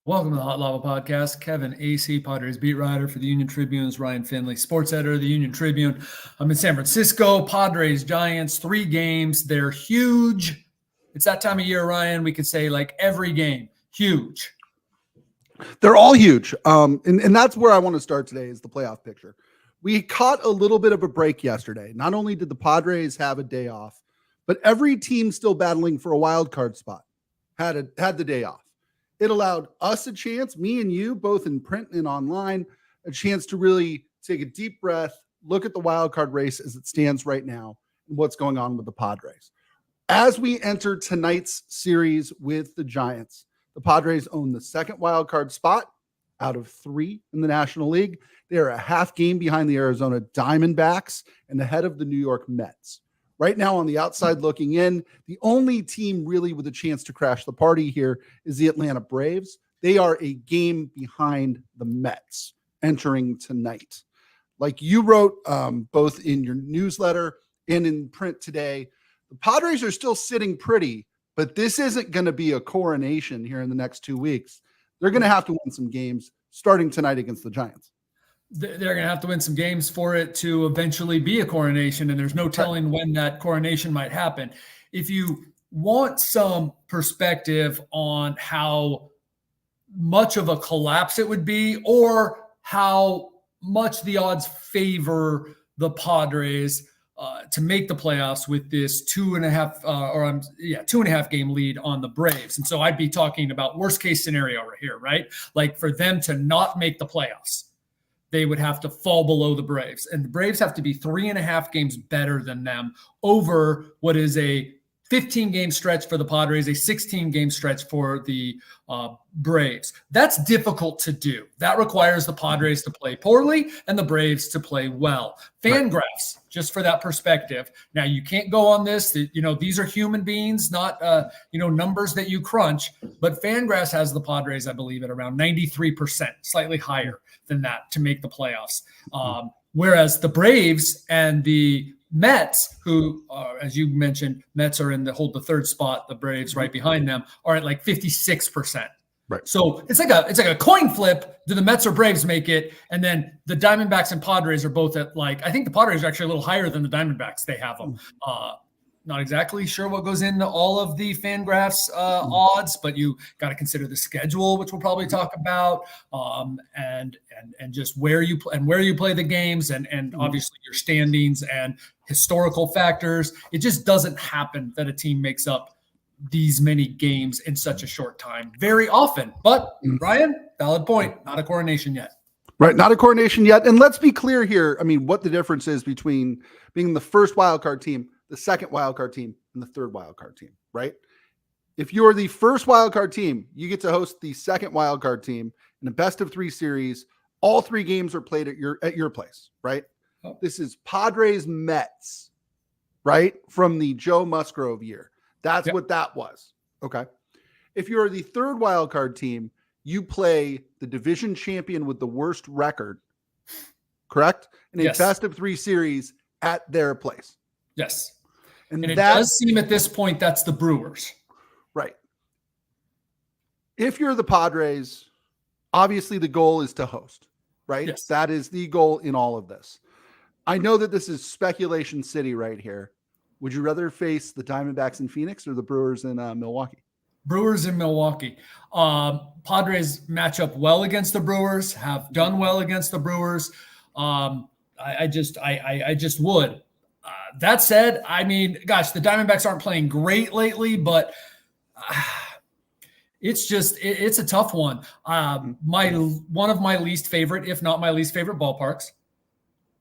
Welcome to the Hot Lava Podcast. Kevin Acee, Padres beat writer for the Union-Tribune, Ryan Finley, sports editor of the Union-Tribune. I'm in San Francisco. Padres, Giants, 3 games. They're huge. It's that time of year, Ryan. We could say like every game, huge. They're all huge. And that's where I want to start today is the playoff picture. We caught a little bit of a break yesterday. Not only did the Padres have a day off, but every team still battling for a wild card spot had the day off. It allowed us a chance, me and you, both in print and online, a chance to really take a deep breath, look at the wild card race as it stands right now and what's going on with the Padres. As we enter tonight's series with the Giants, the Padres own the second wild card spot out of 3 in the National League. They are a half game behind the Arizona Diamondbacks and ahead of the New York Mets. Right now on the outside looking in, the only team really with a chance to crash the party here is the Atlanta Braves. They are a game behind the Mets entering tonight. Like you wrote both in your newsletter and in print today, the Padres are still sitting pretty, but this isn't going to be a coronation here in the next 2 weeks. They're going to have to win some games starting tonight against the Giants. They're going to have to win some games for it to eventually be a coronation, and there's no telling when that coronation might happen. If you want some perspective on how much of a collapse it would be or how much the odds favor the Padres to make the playoffs with this 2.5 game lead on the Braves. And so I'd be talking about worst case scenario right here, right? Like for them to not make the playoffs, they would have to fall below the Braves. And the Braves have to be 3.5 games better than them over what is a 15-game stretch for the Padres, a 16-game stretch for the Braves. That's difficult to do. That requires the Padres to play poorly and the Braves to play well. Fangraphs, just for that perspective. Now, you can't go on this. These are human beings, not numbers that you crunch. But Fangraphs has the Padres, I believe, at around 93%, slightly higher than that to make the playoffs. Whereas the Braves and the Mets, who, as you mentioned, Mets are hold the third spot. The Braves right behind them are at like 56%. Right. So it's like a coin flip. Do the Mets or Braves make it? And then the Diamondbacks and Padres are both at I think the Padres are actually a little higher than the Diamondbacks. They have them. Not exactly sure what goes into all of the Fangraphs odds, but you got to consider the schedule, which we'll probably talk about, and just where you play the games, and obviously your standings and historical factors. It just doesn't happen that a team makes up these many games in such a short time very often. But Ryan, valid point, not a coronation yet. Right, not a coronation yet. And let's be clear here. I mean, what the difference is between being the first wild card team, the second wild card team, and the third wild card team, right? If you're the first wild card team, you get to host the second wild card team in a best of 3 series. All 3 games are played at your place, right? Oh. This is Padres Mets, right? From the Joe Musgrove year. That's what that was. Okay. If you're the third wild card team, you play the division champion with the worst record, correct? In a best of 3 series at their place. Yes. And it does seem at this point that's the Brewers. Right. If you're the Padres, obviously the goal is to host, right? Yes. That is the goal in all of this. I know that this is speculation city right here. Would you rather face the Diamondbacks in Phoenix or the Brewers in Milwaukee? Brewers in Milwaukee. Padres match up well against the Brewers, have done well against the Brewers. I just would. That said, I mean, gosh, the Diamondbacks aren't playing great lately, but it's a tough one. One of my least favorite, if not my least favorite ballparks.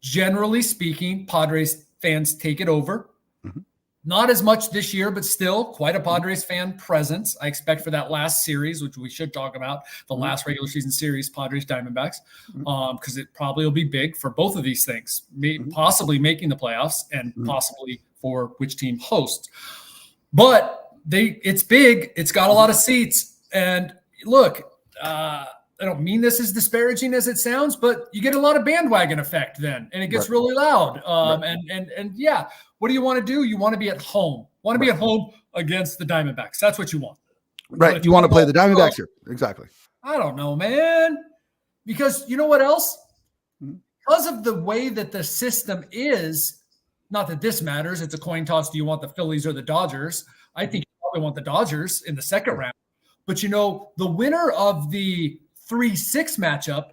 Generally speaking, Padres fans take it over. Mm-hmm. Not as much this year, but still quite a Padres fan presence. I expect for that last series, which we should talk about, the last regular season series, Padres Diamondbacks, because it probably will be big for both of these things, possibly making the playoffs and possibly for which team hosts. But it's big. It's got a lot of seats. And look, I don't mean this as disparaging as it sounds, but you get a lot of bandwagon effect then, and it gets really loud. And yeah, what do you want to do? You want to be at home. Want to be at home against the Diamondbacks. That's what you want. Right. You want to play the Diamondbacks here. Exactly. I don't know, man. Because you know what else? Because of the way that the system is, not that this matters, it's a coin toss. Do you want the Phillies or the Dodgers? I think you probably want the Dodgers in the second round. But the winner of the 3-6 matchup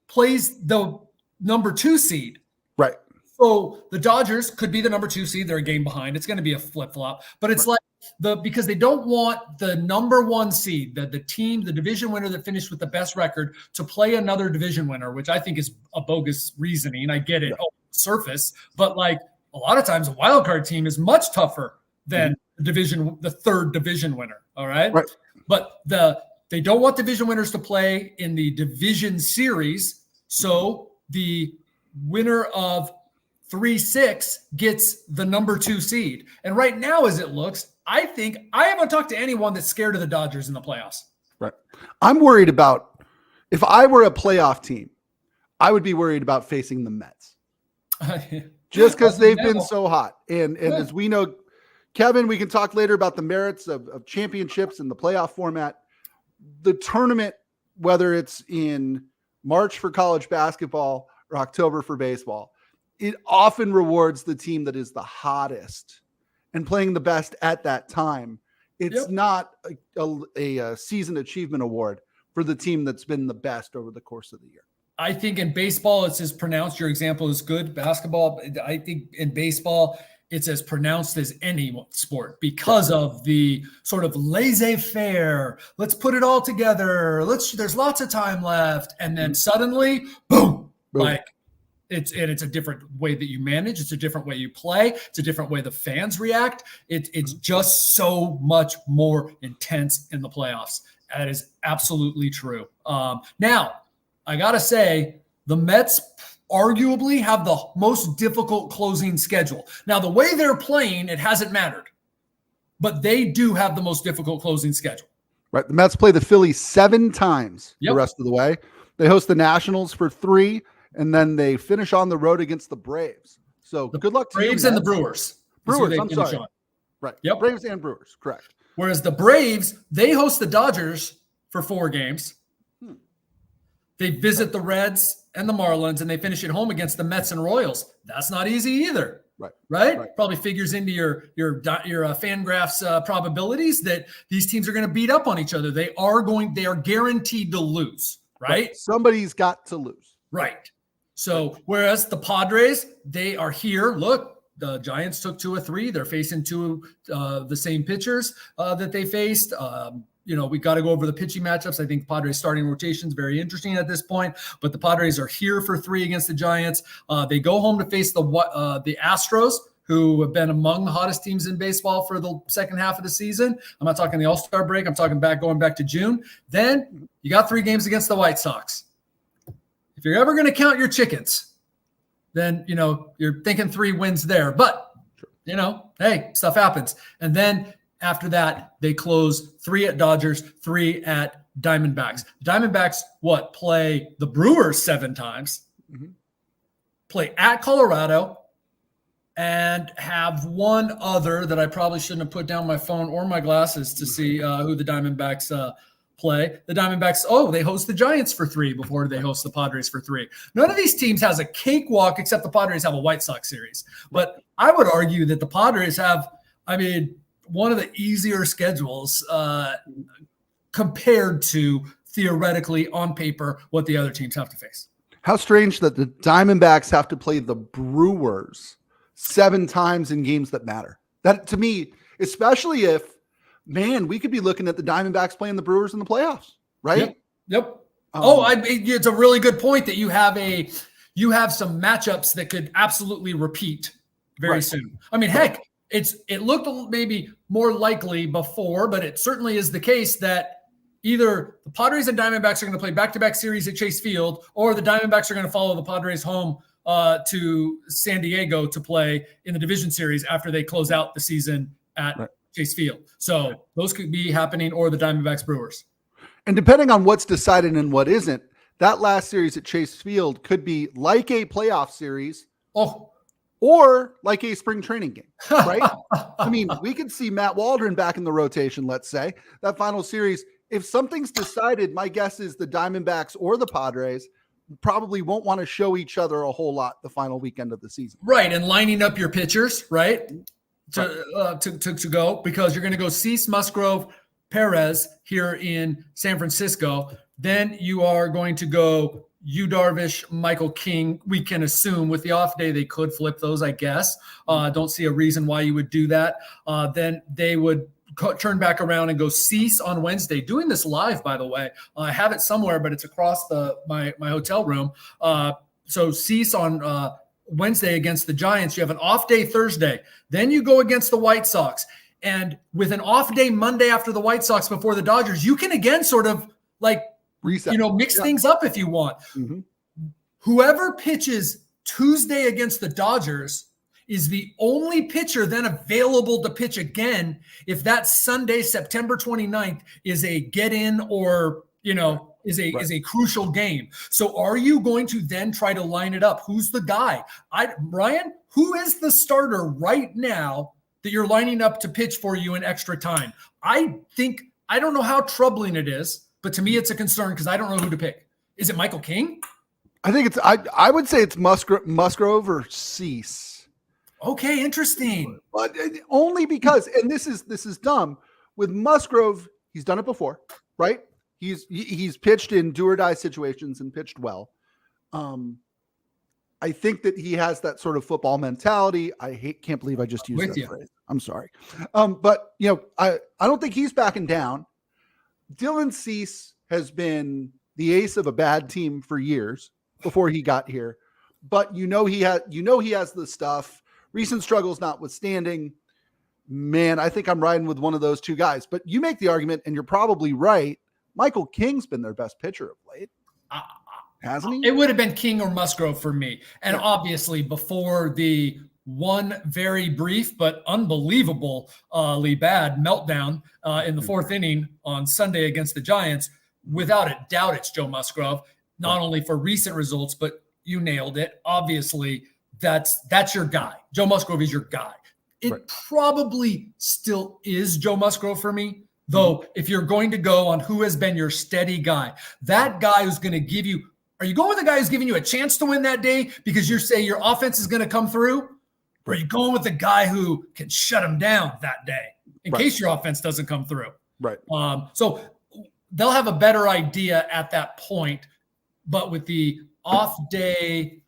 plays the number 2 seed. Right. So the Dodgers could be the number 2 seed. They're a game behind. It's going to be a flip-flop. But it's because they don't want the number 1 seed, the division winner that finished with the best record, to play another division winner, which I think is a bogus reasoning. I get it on the surface, but a lot of times a wild card team is much tougher than the third division winner. All right. But they don't want division winners to play in the division series. So the winner of 3-6 gets the number 2 seed. And right now, as it looks, I think I haven't talked to anyone that's scared of the Dodgers in the playoffs. Right. I'm worried about, if I were a playoff team, I would be worried about facing the Mets. Just because they've been so hot. And as we know, Kevin, we can talk later about the merits of championships and the playoff format. The tournament, whether it's in March for college basketball or October for baseball, it often rewards the team that is the hottest and playing the best at that time. It's not a season achievement award for the team that's been the best over the course of the year. I think in baseball, it's as pronounced. Your example is good. Basketball, I think in baseball, it's as pronounced as any sport because of the sort of laissez-faire. Let's put it all together. There's lots of time left. And then suddenly, boom. It's a different way that you manage. It's a different way you play. It's a different way the fans react. It's just so much more intense in the playoffs. That is absolutely true. Now, I got to say, the Mets arguably have the most difficult closing schedule. Now, the way they're playing, it hasn't mattered. But they do have the most difficult closing schedule. Right. The Mets play the Phillies 7 times the rest of the way. They host the Nationals for 3. And then they finish on the road against the Braves. So good luck to you. Braves and the Brewers. I'm sorry. Right. Yep. Braves and Brewers. Correct. Whereas the Braves, they host the Dodgers for 4 games. They visit the Reds and the Marlins, and they finish at home against the Mets and Royals. That's not easy either. Right? Probably figures into your Fangraphs probabilities that these teams are going to beat up on each other. They are guaranteed to lose. Right? Somebody's got to lose. Right. So whereas the Padres, they are here. Look, the Giants took 2 of 3. They're facing 2 of the same pitchers that they faced. We got to go over the pitching matchups. I think Padres starting rotation is very interesting at this point, but the Padres are here for 3 against the Giants. They go home to face the Astros, who have been among the hottest teams in baseball for the second half of the season. I'm not talking the All-Star break. I'm talking going back to June. Then you got 3 games against the White Sox. If you're ever going to count your chickens, then, you're thinking 3 wins there. But, hey, stuff happens. And then after that, they close 3 at Dodgers, 3 at Diamondbacks. Diamondbacks, play the Brewers 7 times, play at Colorado, and have one other that I probably shouldn't have put down my phone or my glasses to see who the Diamondbacks play. The Diamondbacks, they host the Giants for 3 before they host the Padres for 3. None of these teams has a cakewalk except the Padres have a White Sox series. But I would argue that the Padres have, one of the easier schedules compared to theoretically on paper what the other teams have to face. How strange that the Diamondbacks have to play the Brewers 7 times in games that matter. That, to me, especially if, we could be looking at the Diamondbacks playing the Brewers in the playoffs, right? Yep. It's a really good point that you have some matchups that could absolutely repeat very soon. Heck, it looked maybe more likely before, but it certainly is the case that either the Padres and Diamondbacks are going to play back-to-back series at Chase Field, or the Diamondbacks are going to follow the Padres home to San Diego to play in the division series after they close out the season at Chase Field. So those could be happening, or the Diamondbacks Brewers. And depending on what's decided and what isn't, that last series at Chase Field could be like a playoff series or like a spring training game, right? We could see Matt Waldron back in the rotation, let's say. That final series, if something's decided, my guess is the Diamondbacks or the Padres probably won't want to show each other a whole lot the final weekend of the season. Right. And lining up your pitchers, right, to go, because you're going to go Cease, Musgrove, Perez here in San Francisco. Then you are going to go Darvish, Michael King. We can assume with the off day they could flip those, I guess. Don't see a reason why you would do that. Then they would turn back around and go Cease on Wednesday. Doing this live, by the way. I have it somewhere, but it's across my hotel room. So Cease on Wednesday against the Giants. You have an off day Thursday. Then you go against the White Sox. And with an off day Monday after the White Sox before the Dodgers, you can again sort of like reset, mix things up if you want. Mm-hmm. Whoever pitches Tuesday against the Dodgers is the only pitcher then available to pitch again if that Sunday, September 29th, is a get-in or, is a crucial game. So are you going to then try to line it up? Who's the guy? Ryan, who is the starter right now that you're lining up to pitch for you in extra time? I don't know how troubling it is, but to me it's a concern because I don't know who to pick. Is it Michael King? I think I would say it's Musgrove or Cease. Okay, interesting. But only because, and this is dumb, with Musgrove, he's done it before, right? He's pitched in do or die situations and pitched well. I think that he has that sort of football mentality. Can't believe I just used that phrase. I'm sorry. But I don't think he's backing down. Dylan Cease has been the ace of a bad team for years before he got here. But he has the stuff. Recent struggles notwithstanding, man, I think I'm riding with one of those two guys. But you make the argument, and you're probably right. Michael King's been their best pitcher of late. Hasn't he? It would have been King or Musgrove for me. And obviously before the one very brief but unbelievably bad meltdown in the fourth inning on Sunday against the Giants, without a doubt it's Joe Musgrove, not only for recent results, but you nailed it. Obviously, that's your guy. Joe Musgrove is your guy. It probably still is Joe Musgrove for me, though, if you're going to go on who has been your steady guy, that guy who's going to give you – are you going with the guy who's giving you a chance to win that day because you say your offense is going to come through? Or are you going with the guy who can shut him down that day in case your offense doesn't come through? Right. So they'll have a better idea at that point. But with the off day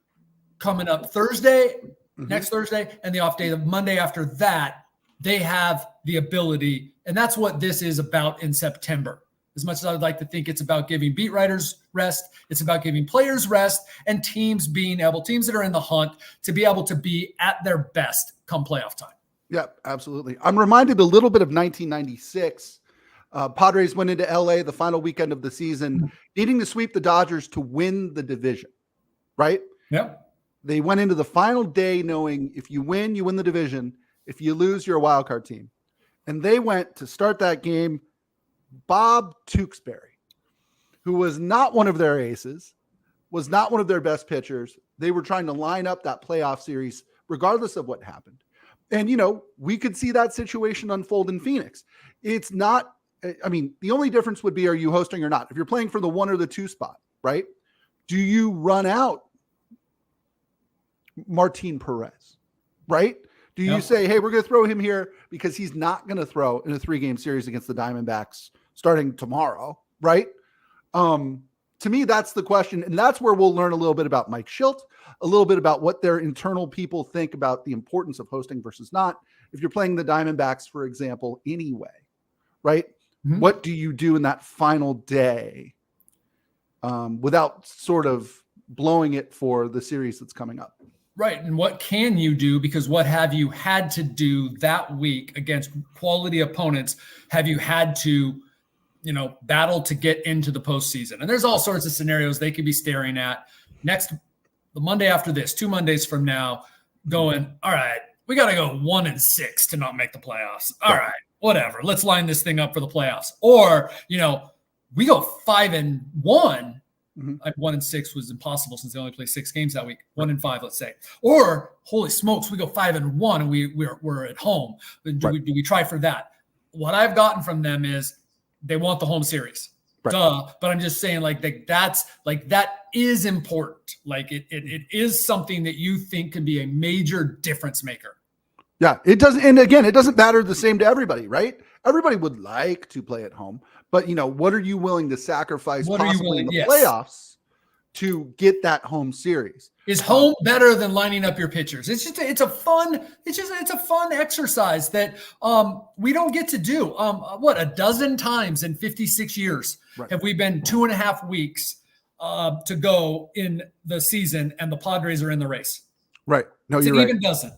coming up Thursday, next Thursday, and the off day the Monday after that, they have the ability. And that's what this is about in September. As much as I would like to think it's about giving beat writers rest, it's about giving players rest and teams that are in the hunt to be able to be at their best come playoff time. Yeah, absolutely. I'm reminded a little bit of 1996. Padres went into LA the final weekend of the season, needing to sweep the Dodgers to win the division, right? Yep. They went into the final day knowing if you win, you win the division. If you lose, you're a wild card team. And they went to start that game. Bob Tewksbury, who was not one of their aces, was not one of their best pitchers. They were trying to line up that playoff series regardless of what happened. And, we could see that situation unfold in Phoenix. It's not, the only difference would be, are you hosting or not? If you're playing for the 1 or the 2 spot, right? Do you run out Martin Perez, right? Do you say, hey, we're going to throw him here because he's not going to throw in a 3-game series against the Diamondbacks starting tomorrow, right? To me, that's the question. And that's where we'll learn a little bit about Mike Schilt, a little bit about what their internal people think about the importance of hosting versus not. If you're playing the Diamondbacks, for example, anyway, right? Mm-hmm. What do you do in that final day without sort of blowing it for the series that's coming up? Right. And what can you do? Because what have you had to do that week against quality opponents? Have you had to, battle to get into the postseason? And there's all sorts of scenarios they could be staring at the Monday after this, 2 Mondays from now, going, all right, we got to go 1-6 to not make the playoffs. All right, whatever. Let's line this thing up for the playoffs. Or, we go 5-1. 1-6 was impossible since they only play 6 games that week. 1-5, let's say. Or holy smokes, we go 5-1 and we're at home. Do we try for that? What I've gotten from them is they want the home series. Right. Duh. But I'm just saying that is important. Like it is something that you think can be a major difference maker. Yeah, it doesn't. And again, it doesn't matter the same to everybody, right? Everybody would like to play at home, but what are you willing to sacrifice possibly in the playoffs to get that home series? Is home better than lining up your pitchers? It's a fun exercise that we don't get to do. A dozen times in 56 years have we been 2.5 weeks to go in the season, and the Padres are in the race. Right. No, it's you're an right. even dozen.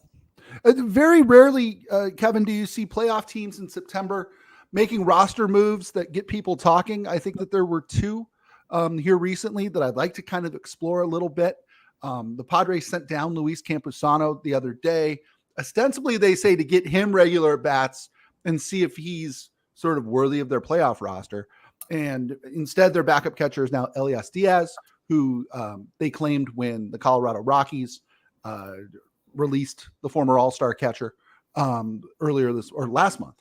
Very rarely, Kevin, do you see playoff teams in September making roster moves that get people talking. I think that there were two here recently that I'd like to kind of explore a little bit. The Padres sent down Luis Campusano the other day. Ostensibly, they say to get him regular bats and see if he's sort of worthy of their playoff roster. And instead, their backup catcher is now Elias Diaz, who they claimed when the Colorado Rockies released the former All-Star catcher earlier last month.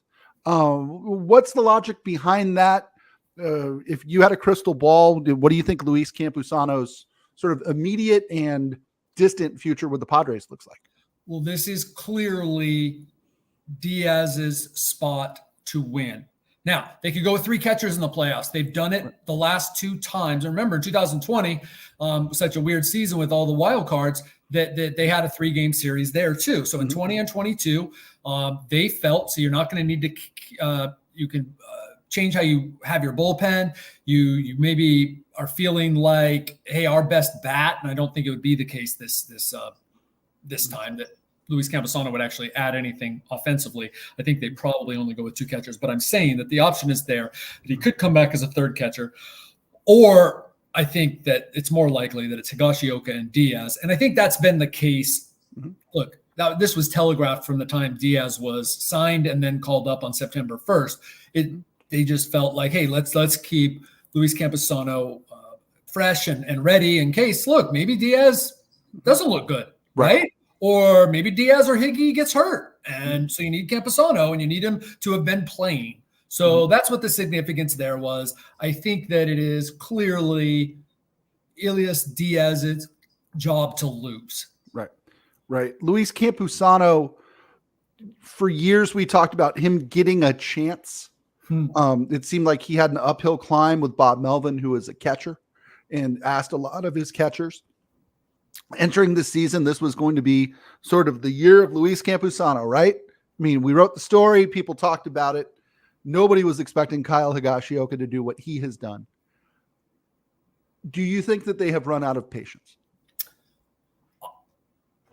What's the logic behind that? If you had a crystal ball, what do you think Luis Campusano's sort of immediate and distant future with the Padres looks like? Well, this is clearly Diaz's spot to win. Now, they could go with 3 catchers in the playoffs. They've done it the last 2 times. And remember, in 2020, such a weird season with all the wild cards, that they had a 3-game series there too. So in 20 and 22, they felt, so you're not going to need to, you can change how you have your bullpen. You maybe are feeling like, hey, our best bat, and I don't think it would be the case this time that Luis Campusano would actually add anything offensively. I think they probably only go with 2 catchers, but I'm saying that the option is there, that he could come back as a 3rd catcher, or I think that it's more likely that it's Higashioka and Diaz. And I think that's been the case. Mm-hmm. Look, this was telegraphed from the time Diaz was signed and then called up on September 1st. They just felt like, hey, let's keep Luis Campusano fresh and ready in case, look, maybe Diaz doesn't look good, right? Or maybe Diaz or Higgy gets hurt. And so you need Campusano and you need him to have been playing. So that's what the significance there was. I think that it is clearly Elias Diaz's job to lose. Right. Luis Campusano, for years we talked about him getting a chance. It seemed like he had an uphill climb with Bob Melvin, who is a catcher, and asked a lot of his catchers. Entering this season, this was going to be sort of the year of Luis Campusano, right? I mean, we wrote the story. People talked about it. Nobody was expecting Kyle Higashioka to do what he has done. Do you think that they have run out of patience?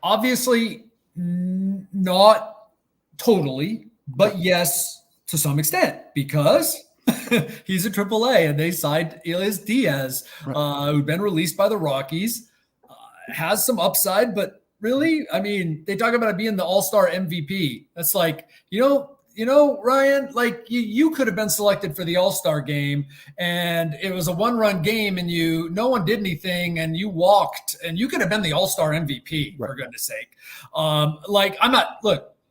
Obviously, not totally, but yes, to some extent, because he's a AAA and they signed Elias Diaz, who'd been released by the Rockies, has some upside, but really, I mean, they talk about it being the All-Star MVP. That's like, Ryan, like you could have been selected for the All-Star game and it was a 1-run game and no one did anything and you walked and you could have been the All-Star MVP, for goodness sake.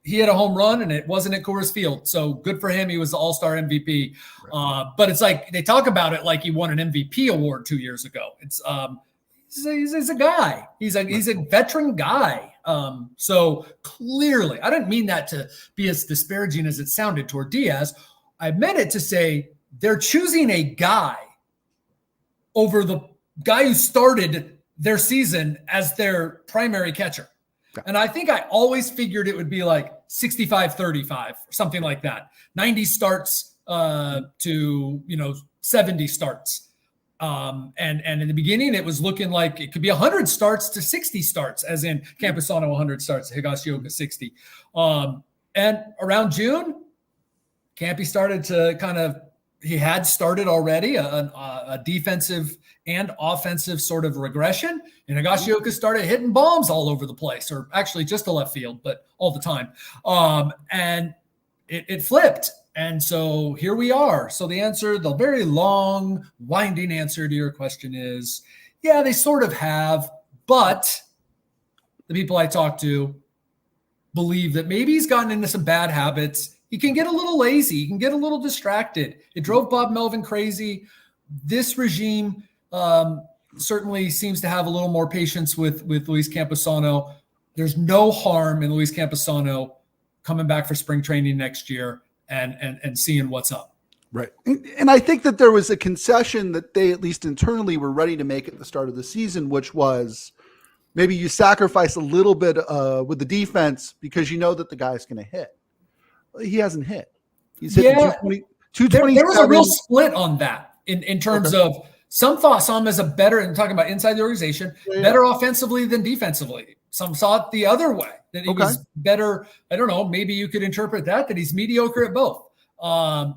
He had a home run and it wasn't at Coors Field. So good for him. He was the All-Star MVP. But it's like, they talk about it like he won an MVP award 2 years ago. It's, he's a guy. He's a veteran guy. So clearly, I didn't mean that to be as disparaging as it sounded toward Diaz. I meant it to say they're choosing a guy over the guy who started their season as their primary catcher. And I think I always figured it would be like 65-35, something like that. 90 starts to 70 starts. And in the beginning, it was looking like it could be 100 starts to 60 starts, as in Campusano 100 starts, Higashioka 60. And around June, Campy started to he had started already a defensive and offensive sort of regression, and Higashioka started hitting bombs all over the place, or actually just to left field, but all the time. And it flipped. And so here we are. So the very long, winding answer to your question is, yeah, they sort of have, but the people I talk to believe that maybe he's gotten into some bad habits. He can get a little lazy. He can get a little distracted. It drove Bob Melvin crazy. This regime certainly seems to have a little more patience with Luis Campusano. There's no harm in Luis Campusano coming back for spring training next year and seeing what's up. Right. And I think that there was a concession that they, at least internally, were ready to make at the start of the season, which was maybe you sacrifice a little bit with the defense because you know that the guy's going to hit. He hasn't hit. He's hit 220. There was a real split on that in terms of some saw him as a better, and talking about inside the organization, better offensively than defensively. Some saw it the other way, that he was better. I don't know. Maybe you could interpret that he's mediocre at both. They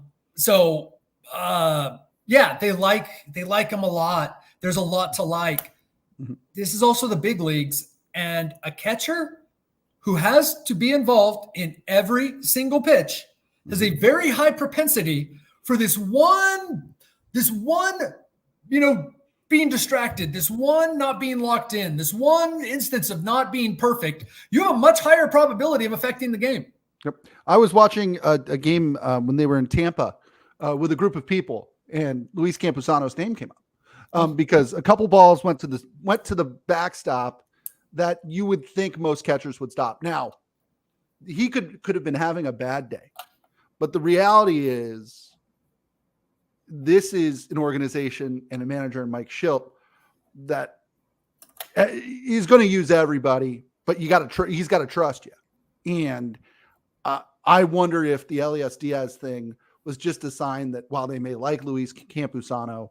like him a lot. There's a lot to like. Mm-hmm. This is also the big leagues, and a catcher who has to be involved in every single pitch has a very high propensity for this one, being distracted, this one not being locked in, this one instance of not being perfect. You have a much higher probability of affecting the game. Yep. I was watching a game when they were in Tampa with a group of people, and Luis Campusano's name came up because a couple balls went to the backstop that you would think most catchers would stop. Now, he could have been having a bad day, but the reality is this is an organization and a manager in Mike Shildt that he's going to use everybody, but he's got to trust you. And I wonder if the Elias Diaz thing was just a sign that while they may like Luis Campusano,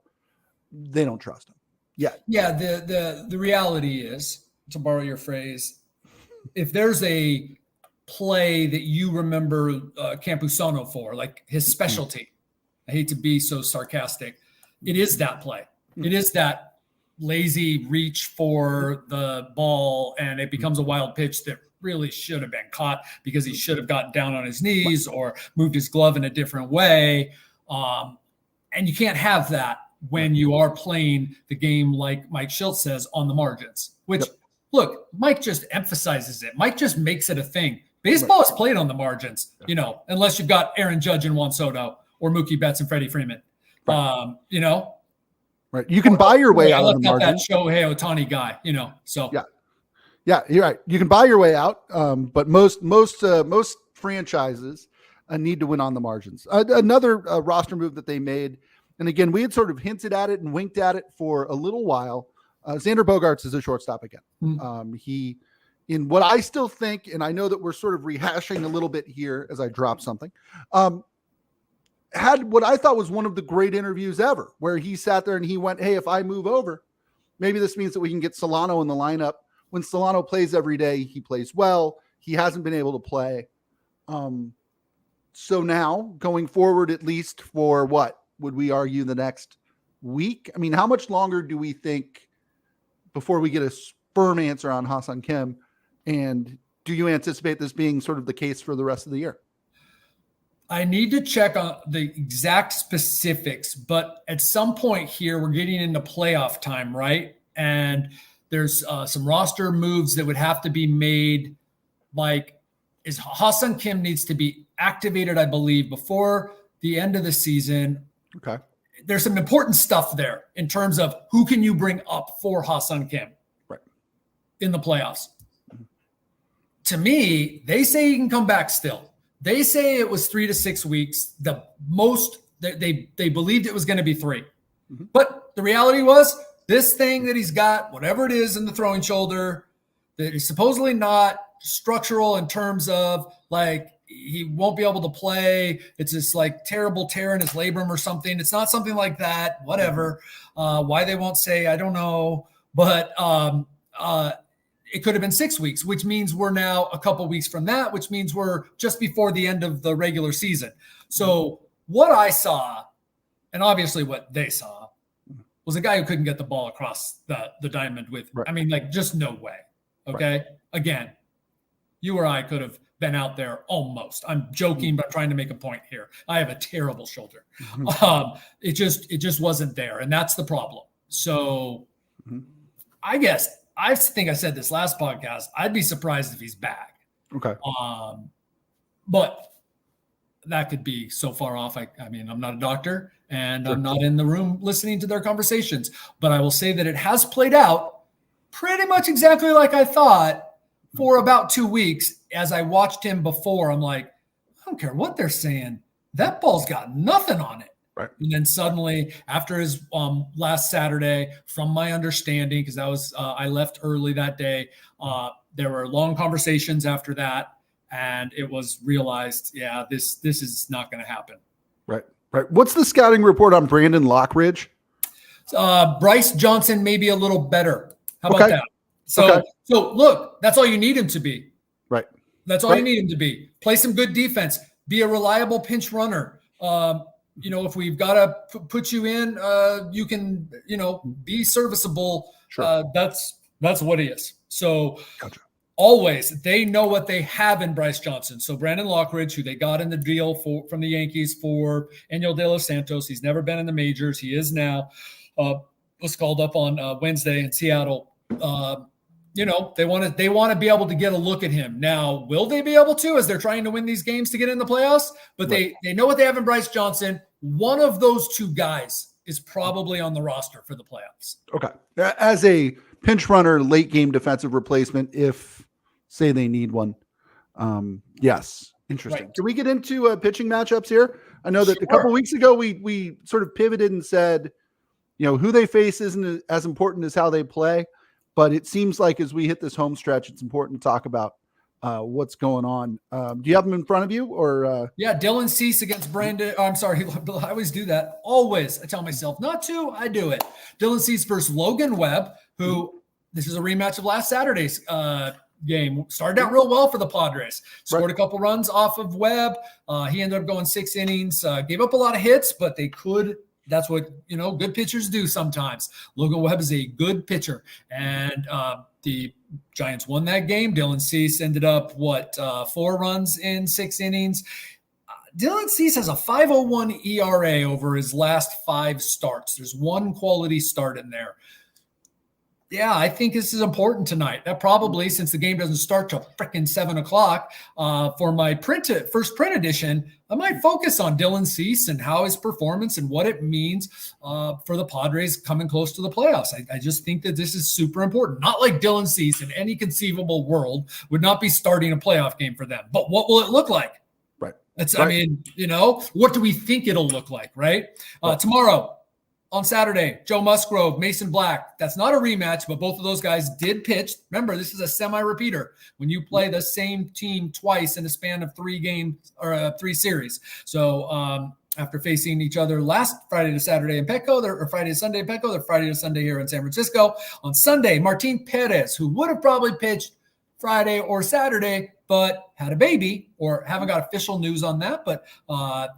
they don't trust him yet. Yeah. The reality is, to borrow your phrase, if there's a play that you remember Campusano for, like his specialty, I hate to be so sarcastic, it is that play. It is that lazy reach for the ball, and it becomes a wild pitch that really should have been caught because he should have gotten down on his knees or moved his glove in a different way. And you can't have that when you are playing the game, like Mike Shildt says, on the margins, which look, Mike just emphasizes it. Mike just makes it a thing. Baseball is played on the margins, unless you've got Aaron Judge and Juan Soto or Mookie Betts and Freddie Freeman. Right. You can buy your way out of the margins. That Shohei Ohtani guy, so. Yeah, you're right. You can buy your way out, but most franchises need to win on the margins. Another roster move that they made, and again, we had sort of hinted at it and winked at it for a little while. Xander Bogaerts is a shortstop again. He, in what I still think, and I know that we're sort of rehashing a little bit here as I drop something, had what I thought was one of the great interviews ever, where he sat there and he went, hey, if I move over, maybe this means that we can get Solano in the lineup. When Solano plays every day, he plays well. He hasn't been able to play. So now, going forward, at least for what would we argue the next week? I mean, how much longer do we think before we get a firm answer on Ha-Seong Kim? And do you anticipate this being sort of the case for the rest of the year? I need to check on the exact specifics, but at some point here, we're getting into playoff time, right? And there's some roster moves that would have to be made. Like, Ha-Seong Kim needs to be activated, I believe, before the end of the season. Okay. There's some important stuff there in terms of who can you bring up for Ha-Seong Kim in the playoffs. To me, they say he can come back still. They say it was 3 to 6 weeks. The most they believed it was going to be 3. But the reality was, this thing that he's got, whatever it is in the throwing shoulder, that is supposedly not structural in terms of like he won't be able to play. It's this like terrible tear in his labrum or something. It's not something like that. Whatever. Why they won't say, I don't know. But it could have been 6 weeks, which means we're now a couple weeks from that, which means we're just before the end of the regular season. So what I saw, and obviously what they saw, was a guy who couldn't get the ball across the diamond with, I mean, like, just no way. Okay. Again, you or I could have been out there almost. I'm joking, but I'm trying to make a point here. I have a terrible shoulder. It just wasn't there. And that's the problem. So I guess, I think I said this last podcast, I'd be surprised if he's back. Okay. But that could be so far off. I mean, I'm not a doctor and I'm not in the room listening to their conversations, but I will say that it has played out pretty much exactly like I thought for about 2 weeks. As I watched him before, I'm like, I don't care what they're saying. That ball's got nothing on it. Right. And then suddenly after his last Saturday, from my understanding, because that was I left early that day, there were long conversations after that. And it was realized, yeah, this is not going to happen. Right. What's the scouting report on Brandon Lockridge? Bryce Johnson may be a little better. How about that? So look, that's all you need him to be. Right. That's all you need him to be. Play some good defense. Be a reliable pinch runner. If we've got to put you in, you can, be serviceable. Sure. That's what he is. So gotcha. Always, they know what they have in Bryce Johnson. So Brandon Lockridge, who they got in the deal from the Yankees for Enyel De Los Santos, he's never been in the majors. He is now. Was called up on Wednesday in Seattle. They want to be able to get a look at him. Now, will they be able to, as they're trying to win these games to get in the playoffs? But they know what they have in Bryce Johnson. One of those two guys is probably on the roster for the playoffs. Okay. As a pinch runner, late game defensive replacement, if say they need one. Yes. Interesting. Right. Can we get into pitching matchups here? I know that a couple weeks ago, we sort of pivoted and said, who they face isn't as important as how they play. But it seems like as we hit this home stretch, it's important to talk about what's going on. Do you have them in front of you? Or Yeah, Dylan Cease against Brandon. Oh, I'm sorry. I always do that. Always. I tell myself not to. I do it. Dylan Cease versus Logan Webb, who this is a rematch of last Saturday's game. Started out real well for the Padres. Scored a couple runs off of Webb. He ended up going 6 innings. Gave up a lot of hits, but they could. That's what, good pitchers do sometimes. Logan Webb is a good pitcher. And the Giants won that game. Dylan Cease ended up, 4 runs in 6 innings. Dylan Cease has a 5.01 ERA over his last 5 starts. There's one quality start in there. Yeah, I think this is important tonight. That probably, since the game doesn't start till frickin' 7:00, for my first print edition, I might focus on Dylan Cease and how his performance and what it means for the Padres coming close to the playoffs. I just think that this is super important. Not like Dylan Cease in any conceivable world would not be starting a playoff game for them. But what will it look like? Right. I mean, what do we think it'll look like, right? Tomorrow, on Saturday, Joe Musgrove, Mason Black. That's not a rematch, but both of those guys did pitch. Remember, this is a semi-repeater when you play the same team twice in a span of 3 games or 3 series. So after facing each other last Friday to Saturday in Petco, or Friday to Sunday in Petco, they're Friday to Sunday here in San Francisco. On Sunday, Martin Perez, who would have probably pitched Friday or Saturday, but had a baby, or haven't got official news on that, but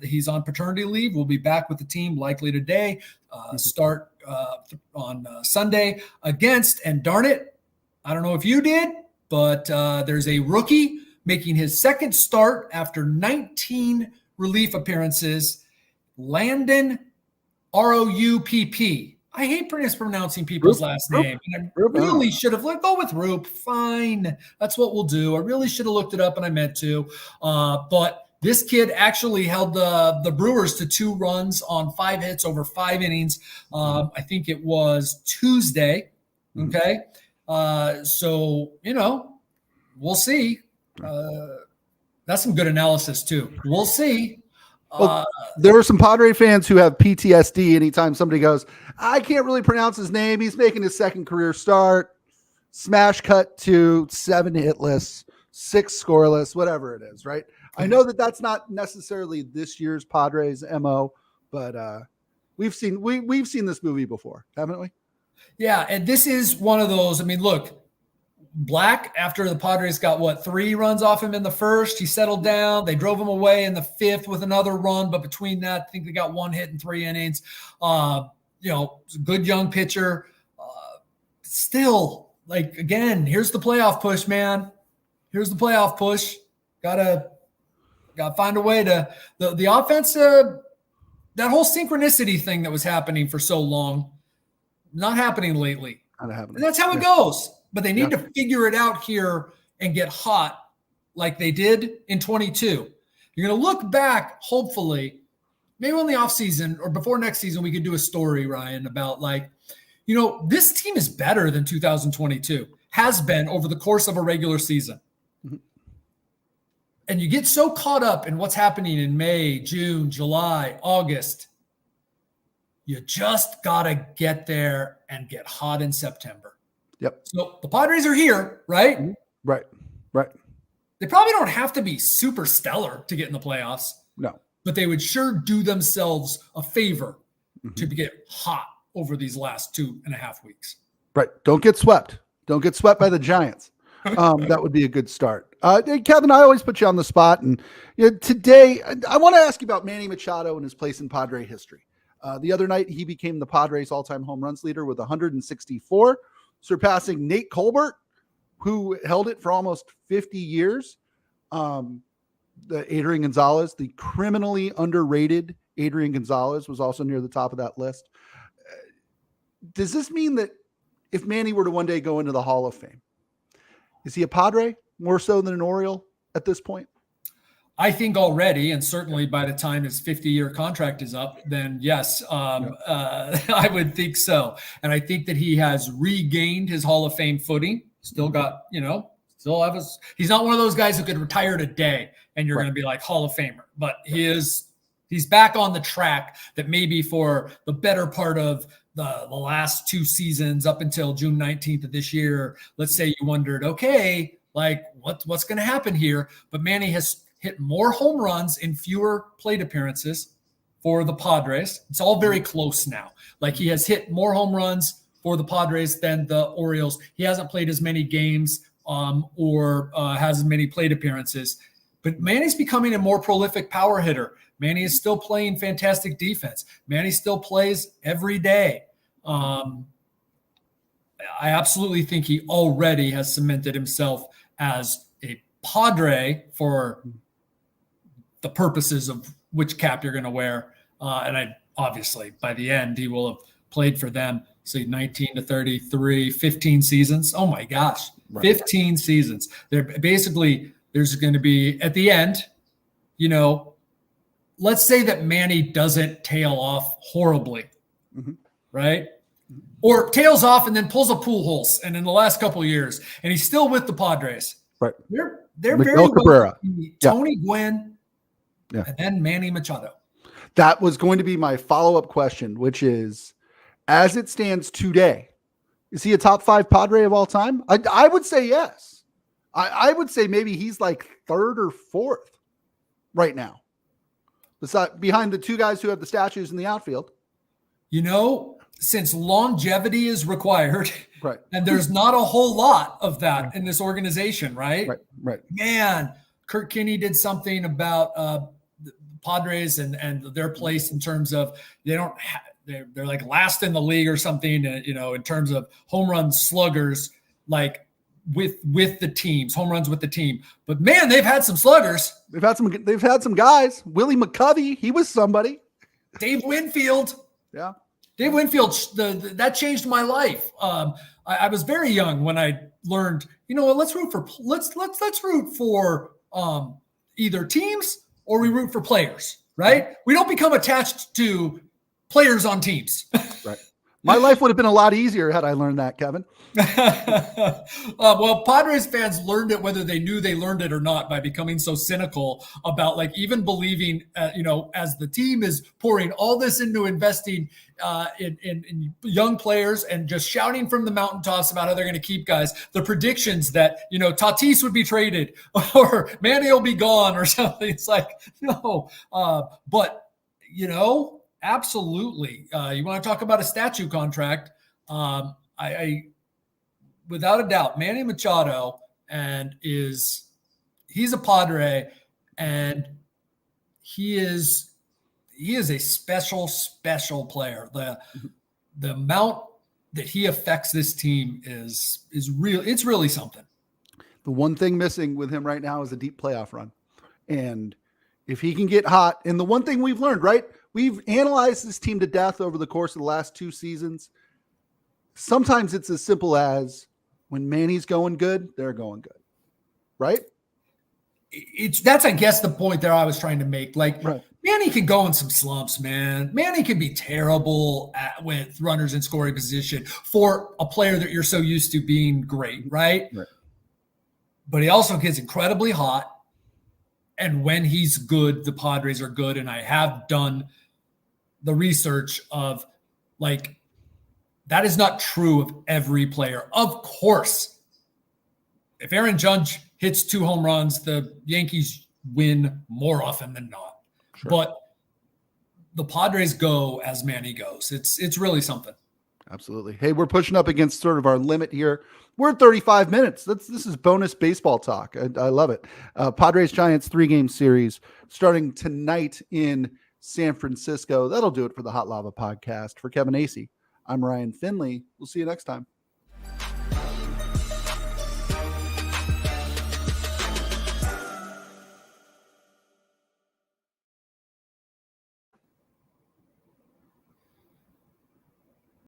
he's on paternity leave. We'll be back with the team likely today, start on Sunday against, and darn it, I don't know if you did, but there's a rookie making his second start after 19 relief appearances, Landon Roupp. I hate mispronouncing people's last name. And I really should have go with Roop. Fine. That's what we'll do. I really should have looked it up, and I meant to. But this kid actually held the Brewers to 2 runs on 5 hits over 5 innings. I think it was Tuesday. Okay. So, we'll see. That's some good analysis too. We'll see. Well, there are some Padre fans who have PTSD anytime somebody goes, I can't really pronounce his name. He's making his second career start. Smash cut to 7 hitless, 6 scoreless, whatever it is, right? I know that that's not necessarily this year's Padres MO, but we've seen this movie before, haven't we? Yeah, and this is one of those. I mean, look, Black, after the Padres got 3 runs off him in the first, he settled down. They drove him away in the 5th with another run, but between that, I think they got 1 hit in 3 innings. Good young pitcher. Still, again, here's the playoff push, man. Here's the playoff push. Gotta find a way to the offense. That whole synchronicity thing that was happening for so long, not happening lately. Not happening. And that's how it goes. But they need to figure it out here and get hot like they did in 22. You're going to look back, hopefully, maybe in the offseason or before next season, we could do a story, Ryan, about like, this team is better than 2022, has been over the course of a regular season. Mm-hmm. And you get so caught up in what's happening in May, June, July, August. You just got to get there and get hot in September. Yep. So the Padres are here, right? Right. They probably don't have to be super stellar to get in the playoffs. No. But they would sure do themselves a favor to get hot over these last 2.5 weeks. Right. Don't get swept. Don't get swept by the Giants. That would be a good start. Kevin, I always put you on the spot. And today, I want to ask you about Manny Machado and his place in Padre history. The other night, he became the Padres' all-time home runs leader with 164, surpassing Nate Colbert, who held it for almost 50 years. The Adrian Gonzalez, the criminally underrated Adrian Gonzalez, was also near the top of that list. Does this mean that if Manny were to one day go into the Hall of Fame, is he a Padre more so than an Oriole at this point? I think already, and certainly by the time his 50-year contract is up, then yes, I would think so. And I think that he has regained his Hall of Fame footing. Still got, he's not one of those guys who could retire today and you're going to be like Hall of Famer, but he's back on the track that maybe for the better part of the last 2 seasons up until June 19th of this year, let's say you wondered, okay, like what's going to happen here? But Manny has hit more home runs in fewer plate appearances for the Padres. It's all very close now. Like he has hit more home runs for the Padres than the Orioles. He hasn't played as many games or has as many plate appearances. But Manny's becoming a more prolific power hitter. Manny is still playing fantastic defense. Manny still plays every day. I absolutely think he already has cemented himself as a Padre for the purposes of which cap you're going to wear. And obviously, by the end, he will have played for them. So 19 to 33, 15 seasons. Oh, my gosh, 15 seasons. There's going to be, at the end, let's say that Manny doesn't tail off horribly, right? Or tails off and then pulls a Pujols, and in the last couple of years, and he's still with the Padres. Right. They're very well Tony Gwynn and then Manny Machado. That was going to be my follow-up question, which is, as it stands today, is he a top 5 Padre of all time? I would say yes. I would say maybe he's like 3rd or 4th right now. Behind the 2 guys who have the statues in the outfield. Since longevity is required, and there's not a whole lot of that in this organization, right? Right. Man, Kurt Kinney did something about the Padres and their place in terms of they're like last in the league or something, in terms of home run sluggers, like with the teams, home runs with the team. But man, they've had some sluggers. They've had some guys. Willie McCovey, he was somebody. Dave Winfield. Yeah. Dave Winfield, that changed my life. I was very young when I learned, let's root for either teams or we root for players, right? We don't become attached to players on teams. Right. My life would have been a lot easier had I learned that, Kevin. Well, Padres fans learned it whether they knew they learned it or not by becoming so cynical about even believing, as the team is pouring all this into investing in young players and just shouting from the mountaintops about how they're going to keep guys, the predictions that, Tatis would be traded or Manny will be gone or something. It's like, no, but, absolutely. You want to talk about a statue contract. I without a doubt, Manny Machado he's a Padre, and he is a special player. The amount that he affects this team is real. It's really something. The one thing missing with him right now is a deep playoff run. And if he can get hot, and the one thing we've learned, right? We've analyzed this team to death over the course of the last 2 seasons. Sometimes it's as simple as when Manny's going good, they're going good, right? that's, I guess, the point that I was trying to make. Like, Right. Manny can go in some slumps, man. Manny can be terrible with runners in scoring position for a player that you're so used to being great, right? But he also gets incredibly hot. And when he's good, the Padres are good. And I have done the research of, like, that is not true of every player. Of course, if Aaron Judge hits 2 home runs, the Yankees win more often than not. Sure. But the Padres go as Manny goes. It's really something. Absolutely. Hey, we're pushing up against sort of our limit here. We're at 35 minutes. This is bonus baseball talk. I love it. Padres Giants 3-game series starting tonight in San Francisco. That'll do it for the Hot Lava podcast. For Kevin Acee, I'm Ryan Finley. We'll see you next time.